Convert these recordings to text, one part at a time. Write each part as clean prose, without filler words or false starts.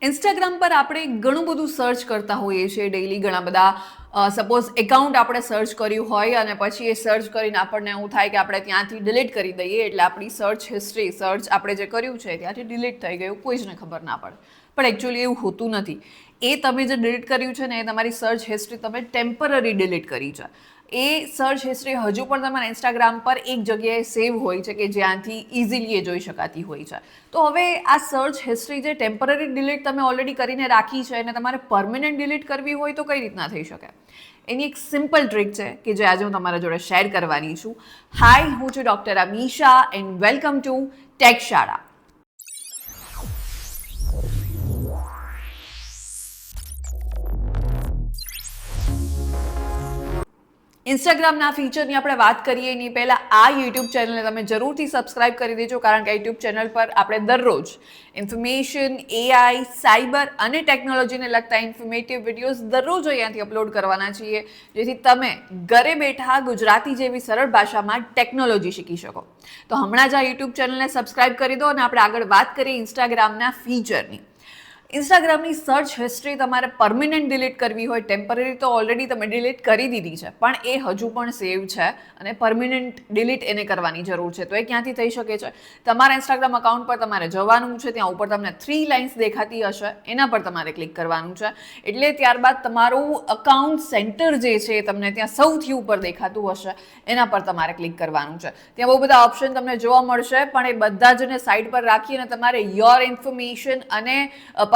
Instagram પર આપણે ઘણું બધું સર્ચ કરતા હોઈએ છીએ ડેઈલી. ઘણા બધા સપોઝ એકાઉન્ટ આપણે સર્ચ કર્યું હોય અને પછી એ સર્ચ કરીને આપણને એવું થાય કે આપણે ત્યાંથી ડિલીટ કરી દઈએ, એટલે આપણી સર્ચ હિસ્ટ્રી, સર્ચ આપણે જે કર્યું છે ત્યાંથી ડિલીટ થઈ ગયું, કોઈ જ ને ખબર ના પડે. પણ એકચ્યુઅલી એવું હોતું નથી. એ તમે જે ડિલીટ કર્યું છે ને એ તમારી સર્ચ હિસ્ટ્રી તમે ટેમ્પરરી ડિલીટ કરી છે. એ સર્ચ હિસ્ટ્રી હજુ પણ તમારા ઇન્સ્ટાગ્રામ પર એક જગ્યાએ સેવ હોય છે કે જ્યાંથી ઇઝીલી એ જોઈ શકાતી હોય છે. તો હવે આ સર્ચ હિસ્ટ્રી જે ટેમ્પરરી ડિલીટ તમે ઓલરેડી કરીને રાખી છે અને તમારે પરમનન્ટ ડિલીટ કરવી હોય તો કઈ રીતના થઈ શકે? એની એક સિમ્પલ ટ્રીક છે કે જે આજે હું તમારા જોડે શેર કરવાની છું. હાય, હું છું doctor Amisha and welcome to take શાળા. ઇન્સ્ટાગ્રામના ફીચરની આપણે વાત કરીએ એની પહેલાં આ યુટ્યુબ ચેનલને તમે જરૂરથી સબસ્ક્રાઇબ કરી દેજો, કારણ કે આ યુટ્યુબ ચેનલ પર આપણે દરરોજ ઇન્ફોર્મેશન, એઆઈ, સાયબર અને ટેકનોલોજીને લગતા ઇન્ફોર્મેટિવ વિડીયોઝ દરરોજ અહીંયાથી અપલોડ કરવાના છીએ, જેથી તમે ઘરે બેઠા ગુજરાતી જેવી સરળ ભાષામાં ટેકનોલોજી શીખી શકો. તો હમણાં જ આ યુટ્યુબ ચેનલને સબસ્ક્રાઇબ કરી દો અને આપણે આગળ વાત કરીએ ઇન્સ્ટાગ્રામના ફીચરની. ઇન્સ્ટાગ્રામની સર્ચ હિસ્ટ્રી તમારે પરમનન્ટ ડિલીટ કરવી હોય, ટેમ્પરરી તો ઓલરેડી તમે ડિલીટ કરી દીધી છે, પણ એ હજુ પણ સેવ છે અને પરમનન્ટ ડિલીટ એને કરવાની જરૂર છે. તો એ ક્યાંથી થઈ શકે છે? તમારા ઇન્સ્ટાગ્રામ અકાઉન્ટ પર તમારે જવાનું છે, ત્યાં ઉપર તમને 3 લાઇન્સ દેખાતી હશે, એના પર તમારે ક્લિક કરવાનું છે. એટલે ત્યારબાદ તમારું અકાઉન્ટ સેન્ટર જે છે એ તમને ત્યાં સૌથી ઉપર દેખાતું હશે, એના પર તમારે ક્લિક કરવાનું છે. ત્યાં બહુ બધા ઓપ્શન તમને જોવા મળશે, પણ એ બધા જને સાઈડ પર રાખી અને તમારે યોર ઇન્ફોર્મેશન અને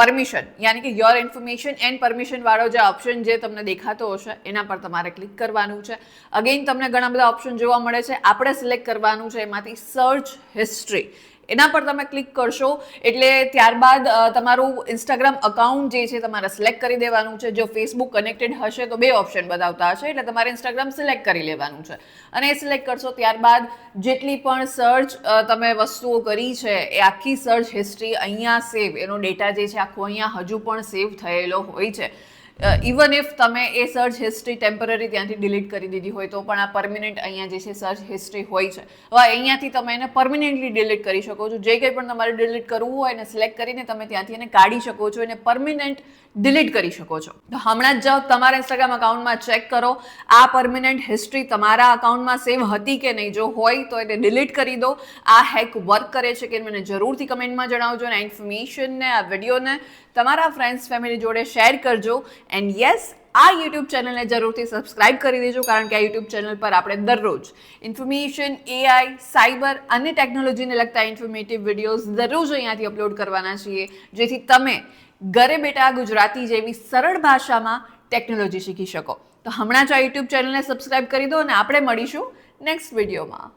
પરમિશન, યાની કે યોર ઇન્ફોર્મેશન એન્ડ પરમિશન વાળો જે ઓપ્શન જે તમને દેખાતો હશે એના પર તમારે ક્લિક કરવાનું છે. અગેઇન તમને ઘણા બધા ઓપ્શન જોવા મળે છે, આપણે સિલેક્ટ કરવાનું છે એમાંથી સર્ચ હિસ્ટ્રી. એના પર તમે ક્લિક કરશો એટલે ત્યારબાદ તમારું ઇન્સ્ટાગ્રામ અકાઉન્ટ જે છે તમારે સિલેક્ટ કરી દેવાનું છે. જો ફેસબુક કનેક્ટેડ હશે તો 2 ઓપ્શન બતાવતા હશે, એટલે તમારે ઇન્સ્ટાગ્રામ સિલેક્ટ કરી લેવાનું છે અને એ સિલેક્ટ કરશો ત્યારબાદ જેટલી પણ સર્ચ તમે વસ્તુઓ કરી છે એ આખી સર્ચ હિસ્ટ્રી અહીંયા સેવ, એનો ડેટા જે છે આખો અહીંયા હજુ પણ સેવ થયેલો હોય છે. ઇવન ઇફ તમે એ સર્ચ હિસ્ટ્રી ટેમ્પરરી ત્યાંથી ડિલીટ કરી દીધી હોય તો પણ આ પરમનન્ટ અહીંયા જે છે સર્ચ હિસ્ટ્રી હોય છે. હવે અહીંયાથી તમે એને પરમનન્ટલી ડિલીટ કરી શકો છો. જે કંઈ પણ તમારે ડિલીટ કરવું હોય એને સિલેક્ટ કરીને તમે ત્યાંથી એને કાઢી શકો છો, એને પરમનન્ટ ડિલીટ કરી શકો છો. તો હમણાં જ જાઓ તમારા ઇન્સ્ટાગ્રામ અકાઉન્ટમાં ચેક કરો આ પરમનન્ટ હિસ્ટ્રી તમારા અકાઉન્ટમાં સેવ હતી કે નહીં. જો હોય તો એને ડિલીટ કરી દો. આ હેક વર્ક કરે છે કે મને જરૂરથી કમેન્ટમાં જણાવજો અને આ ઇન્ફોર્મેશનને, આ વિડીયોને તમારા ફ્રેન્ડ્સ, ફેમિલી જોડે શેર કરજો. એન્ડ યસ, આ યુટ્યુબ ચેનલને જરૂરથી સબસ્ક્રાઇબ કરી દેજો, કારણ કે આ યુટ્યુબ ચેનલ પર આપણે દરરોજ ઇન્ફોર્મેશન, એઆઈ, સાયબર અને ટેકનોલોજીને લગતા ઇન્ફોર્મેટિવ વિડીયોઝ દરરોજ અહીંયાથી અપલોડ કરવાના છીએ, જેથી તમે ઘરે બેઠા ગુજરાતી જેવી સરળ ભાષામાં ટેકનોલોજી શીખી શકો. તો હમણાં જ આ યુટ્યુબ ચેનલને સબસ્ક્રાઇબ કરી દો અને આપણે મળીશું નેક્સ્ટ વિડીયોમાં.